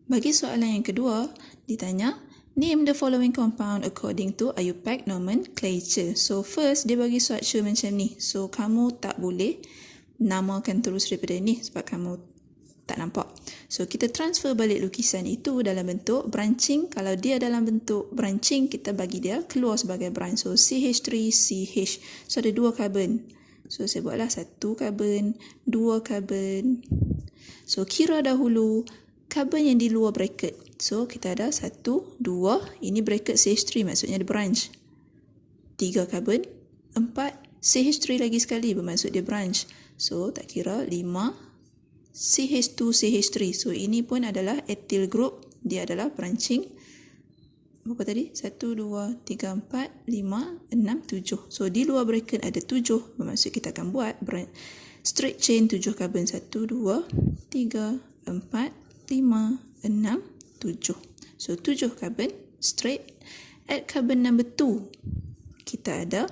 Bagi soalan yang kedua, ditanya, name the following compound according to IUPAC nomenclature. So first, dia bagi structure macam ni. So kamu tak boleh namakan terus daripada ni sebab kamu tak nampak. So kita transfer balik lukisan itu dalam bentuk branching. Kalau dia dalam bentuk branching, kita bagi dia keluar sebagai branch. So CH3, CH. So ada 2 karbon. So saya buatlah 1 karbon, 2 karbon. So kira dahulu karbon yang di luar bracket. So kita ada 1, 2, ini bracket CH3 maksudnya ada branch. 3 karbon, 4, CH3 lagi sekali bermaksud dia branch. So tak kira 5, CH2, CH3. So ini pun adalah ethyl group, dia adalah branching. Berapa tadi? 1, 2, 3, 4, 5, 6, 7. So di luar bracket ada 7, bermaksud kita akan buat straight chain 7 karbon. 1, 2, 3, 4, 5, 6, 7. So 7 karbon straight. At carbon number 2, kita ada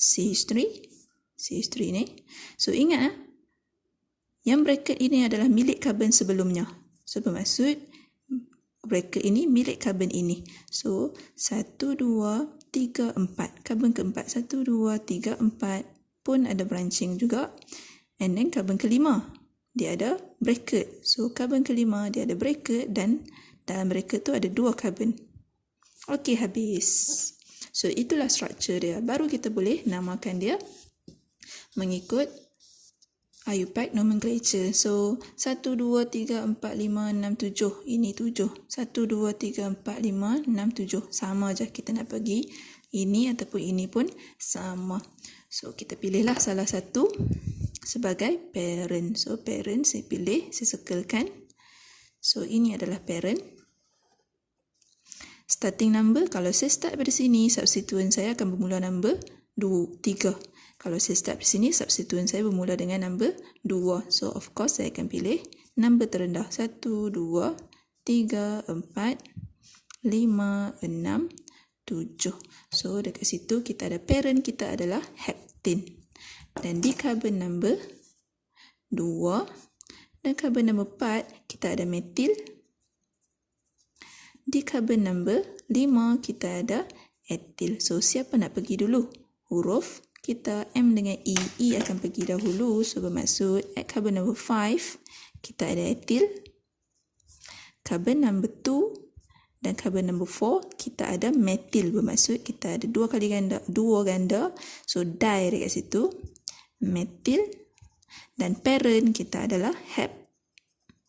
CH3. CH3 ni. So ingat yang bracket ini adalah milik karbon sebelumnya. So bermaksud bracket ini milik karbon ini. So 1, 2, 3, 4. Karbon keempat 1, 2, 3, 4 pun ada branching juga. And then karbon kelima, dia ada bracket. So karbon kelima dia ada bracket dan dalam bracket tu ada 2 karbon. Okey, habis. So itulah structure dia. Baru kita boleh namakan dia mengikut IUPAC nomenclature. So 1, 2, 3, 4, 5, 6, 7. Ini 7. 1, 2, 3, 4, 5, 6, 7. Sama je kita nak pergi ini ataupun ini pun sama. So kita pilihlah salah satu sebagai parent. So parent saya pilih, saya circlekan. So ini adalah parent. Starting number, kalau saya start pada sini, substituent saya akan bermula number 3. Kalau saya start di sini, substituent saya bermula dengan number 2. So of course saya akan pilih number terendah. 1, 2, 3, 4, 5, 6, 7. So dekat situ kita ada parent kita adalah heptane. Dan di carbon number 2 dan carbon number 4 kita ada methyl. Di carbon number 5 kita ada ethyl. So siapa nak pergi dulu? Huruf kita M dengan E. E akan pergi dahulu. So bermaksud at carbon number 5 kita ada ethyl. Carbon number 2 dan carbon number 4 kita ada methyl. Bermaksud kita ada 2 kali ganda, 2 ganda. So di dekat situ methyl. Dan parent kita adalah heptane.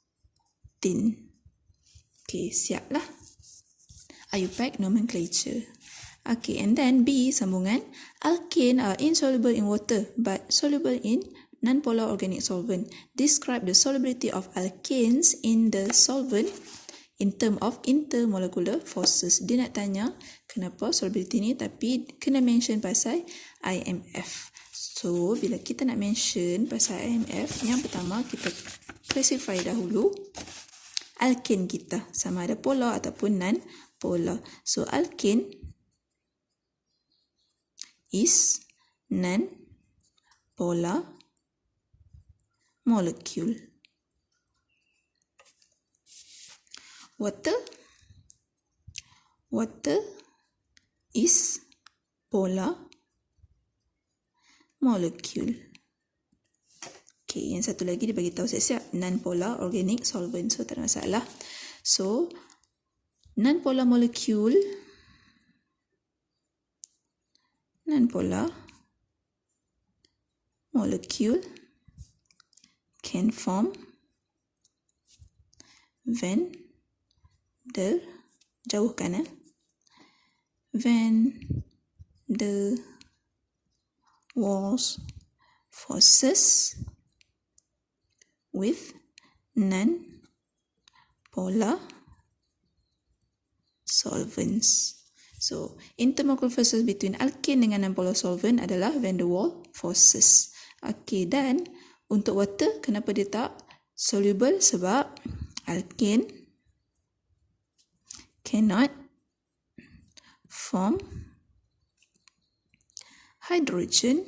Okay, siaplah IUPAC nomenclature. Okay, and then B, sambungan. Alkane are insoluble in water but soluble in non-polar organic solvent. Describe the solubility of alkanes in the solvent in term of intermolecular forces. Dia nak tanya kenapa solubility ni, tapi kena mention pasal IMF. So, bila kita nak mention pasal IMF, yang pertama kita classify dahulu alkane kita, sama ada polar ataupun non-polar. So, alkane is non-polar molecule. Water is polar molecule. Okay, yang satu lagi dia bagi tahu siap-siap non-polar organic solvent. So tak ada masalah. So non-polar molecule can form when the Waals forces with non-polar solvents. So, intermolecular forces between alkane dengan non-polar solvent adalah van der Waals forces. Okey, dan untuk water, kenapa dia tak soluble? Sebab alkane cannot form hydrogen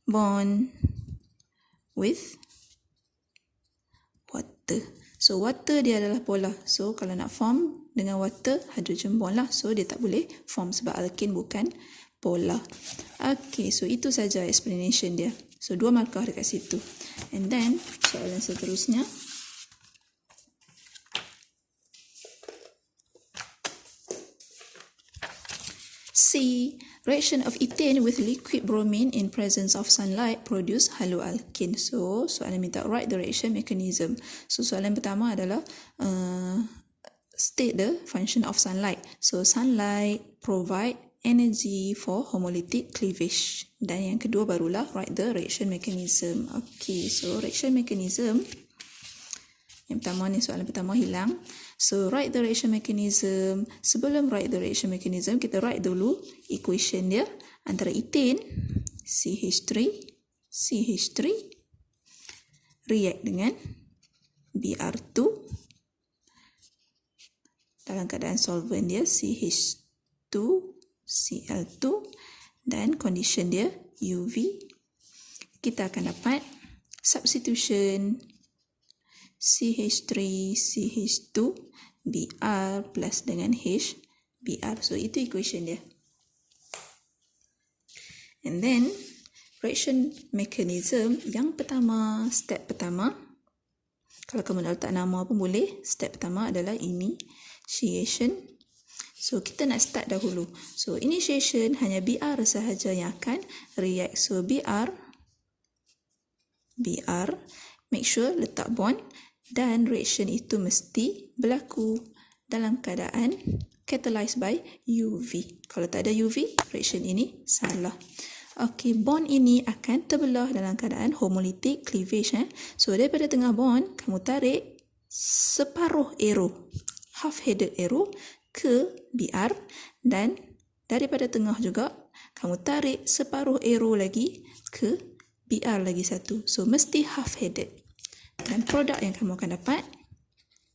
bond with water. So water dia adalah polar. So kalau nak form dengan water, hydrogen bond lah. So dia tak boleh form sebab alkane bukan polar. Okay, so itu saja explanation dia. So 2 markah dekat situ. And then soalan seterusnya. C. Reaction of ethane with liquid bromine in presence of sunlight produce haloalkane. So, soalan minta write the reaction mechanism. So, soalan pertama adalah state the function of sunlight. So, sunlight provide energy for homolytic cleavage. Dan yang kedua barulah write the reaction mechanism. Okay, so reaction mechanism. Yang pertama ni, soalan pertama hilang. So, write the reaction mechanism. Sebelum write the reaction mechanism, kita write dulu equation dia. Antara ethane, CH3, react dengan Br2. Dalam keadaan solvent dia, CH2, Cl2. Dan condition dia, UV. Kita akan dapat substitution CH3, CH2, Br plus dengan H, Br. So, itu equation dia. And then, reaction mechanism yang pertama, step pertama. Kalau kamu nak letak nama pun boleh. Step pertama adalah initiation. So, kita nak start dahulu. So, initiation hanya Br sahaja yang akan react. So, Br, make sure letak bond. Dan reaction itu mesti berlaku dalam keadaan catalyzed by UV. Kalau tak ada UV, reaction ini salah. Okey, bond ini akan terbelah dalam keadaan homolytic cleavage. So, daripada tengah bond, kamu tarik separuh arrow, half-headed arrow ke Br. Dan daripada tengah juga, kamu tarik separuh arrow lagi ke Br lagi satu. So, mesti half-headed. Dan produk yang kamu akan dapat,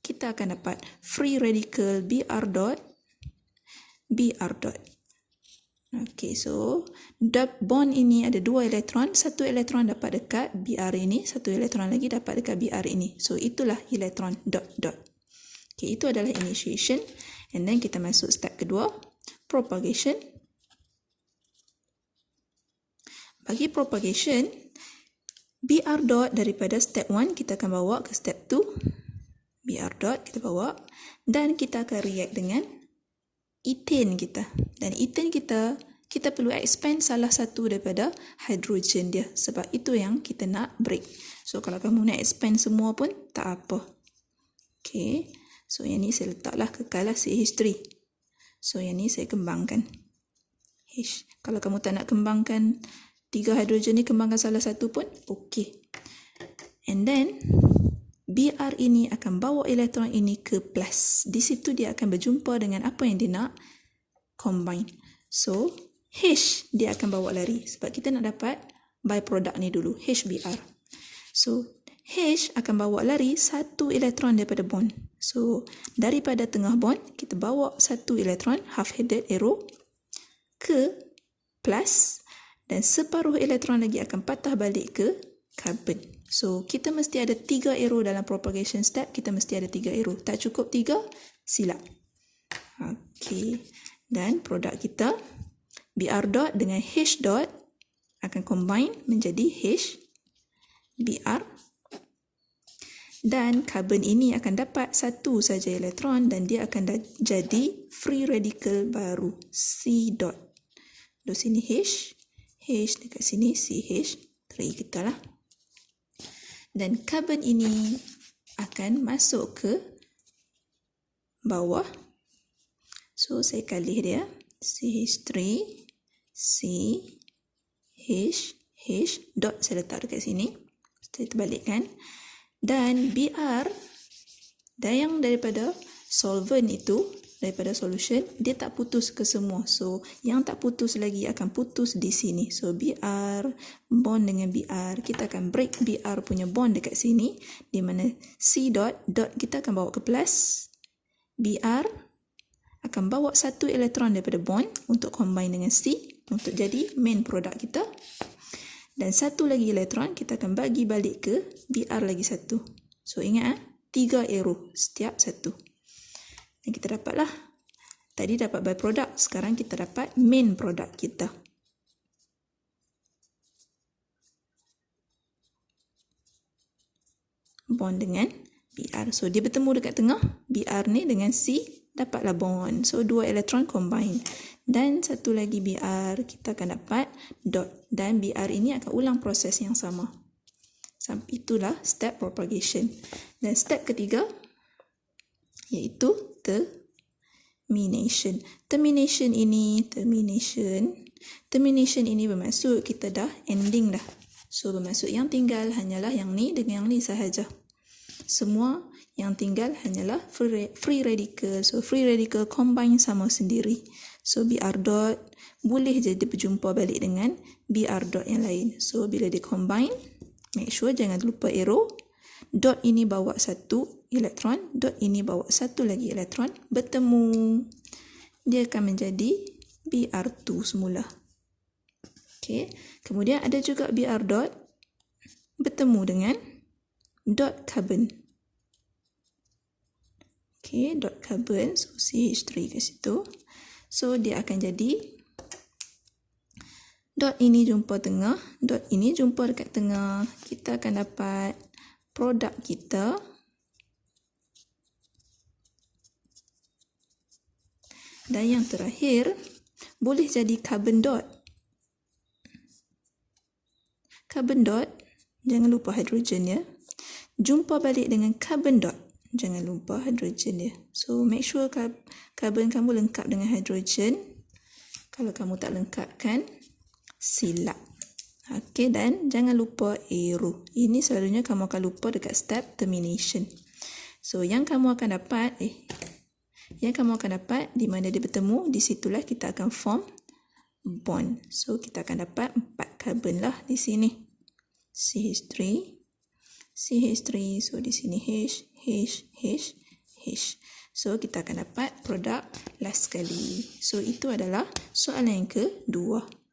kita akan dapat free radical Br dot. Okay, so bond ini ada 2 elektron. Satu elektron dapat dekat Br ini, satu elektron lagi dapat dekat Br ini. So, itulah elektron dot. Okay, itu adalah initiation. And then kita masuk step kedua, propagation. Bagi propagation, Br dot daripada step 1 kita akan bawa ke step 2. Br dot kita bawa dan kita akan react dengan ethane kita. Dan ethane kita perlu expand salah satu daripada hidrogen dia. Sebab itu yang kita nak break. So, kalau kamu nak expand semua pun tak apa. Okay. So, yang ni saya letaklah kekalah CH3. So, yang ni saya kembangkan. H. Kalau kamu tak nak kembangkan 3 hidrogen ni, kembangkan salah satu pun okey. And then Br ini akan bawa elektron ini ke plus. Di situ dia akan berjumpa dengan apa yang dia nak combine. So, H dia akan bawa lari. Sebab kita nak dapat byproduct ni dulu, HBr. So, H akan bawa lari satu elektron daripada bond. So, daripada tengah bond, kita bawa satu elektron, half-headed arrow, ke plus. Dan separuh elektron lagi akan patah balik ke carbon. So, kita mesti ada 3 arrow dalam propagation step. Kita mesti ada 3 arrow. Tak cukup 3, silap. Okey. Dan produk kita, Br dot dengan H dot akan combine menjadi H, Br. Dan carbon ini akan dapat satu saja elektron dan dia akan jadi free radical baru, C dot. Di sini H, dekat sini CH3 kita lah. Dan carbon ini akan masuk ke bawah. So, saya kalih dia. CH3, C, H, dot saya letak dekat sini. Saya terbalikkan. Dan Br, dan yang daripada solvent itu, daripada solution, dia tak putus ke semua. So, yang tak putus lagi akan putus di sini. So, Br, bond dengan Br. Kita akan break Br punya bond dekat sini. Di mana C dot kita akan bawa ke plus. Br akan bawa satu elektron daripada bond untuk combine dengan C. Untuk jadi main product kita. Dan satu lagi elektron kita akan bagi balik ke Br lagi satu. So, ingat 3 arrow setiap satu. Dan kita dapatlah. Tadi dapat byproduct, sekarang kita dapat main product kita. Bond dengan Br. So, dia bertemu dekat tengah. Br ni dengan C, dapatlah bond. So, 2 elektron combine. Dan satu lagi Br, kita akan dapat dot. Dan Br ini akan ulang proses yang sama. Sampai itulah step propagation. Dan step ketiga, iaitu termination. Termination ini bermaksud kita dah ending dah. So, bermaksud yang tinggal hanyalah yang ni dengan yang ni sahaja. Semua yang tinggal hanyalah free radical. So, free radical combine sama sendiri. So, Br dot boleh je dia berjumpa balik dengan Br dot yang lain. So, bila dia combine, make sure jangan lupa arrow. Dot ini bawa satu elektron, dot ini bawa satu lagi elektron, bertemu. Dia akan menjadi Br2 semula. Okay. Kemudian ada juga Br dot bertemu dengan dot carbon. Okay, dot carbon. So, CH3 ke situ. So, dia akan jadi dot ini jumpa tengah, dot ini jumpa dekat tengah. Kita akan dapat produk kita. Dan yang terakhir, boleh jadi carbon dot. Carbon dot, jangan lupa hidrogen ya. Jumpa balik dengan carbon dot, jangan lupa hidrogen dia. So, make sure carbon kamu lengkap dengan hidrogen. Kalau kamu tak lengkapkan, silap. Okey, dan jangan lupa arrow. Ini selalunya kamu akan lupa dekat step termination. So, yang kamu akan dapat, di mana dia bertemu, di situlah kita akan form bond. So, kita akan dapat 4 carbon lah di sini. CH3, so di sini H. So, kita akan dapat produk last sekali. So, itu adalah soalan yang kedua.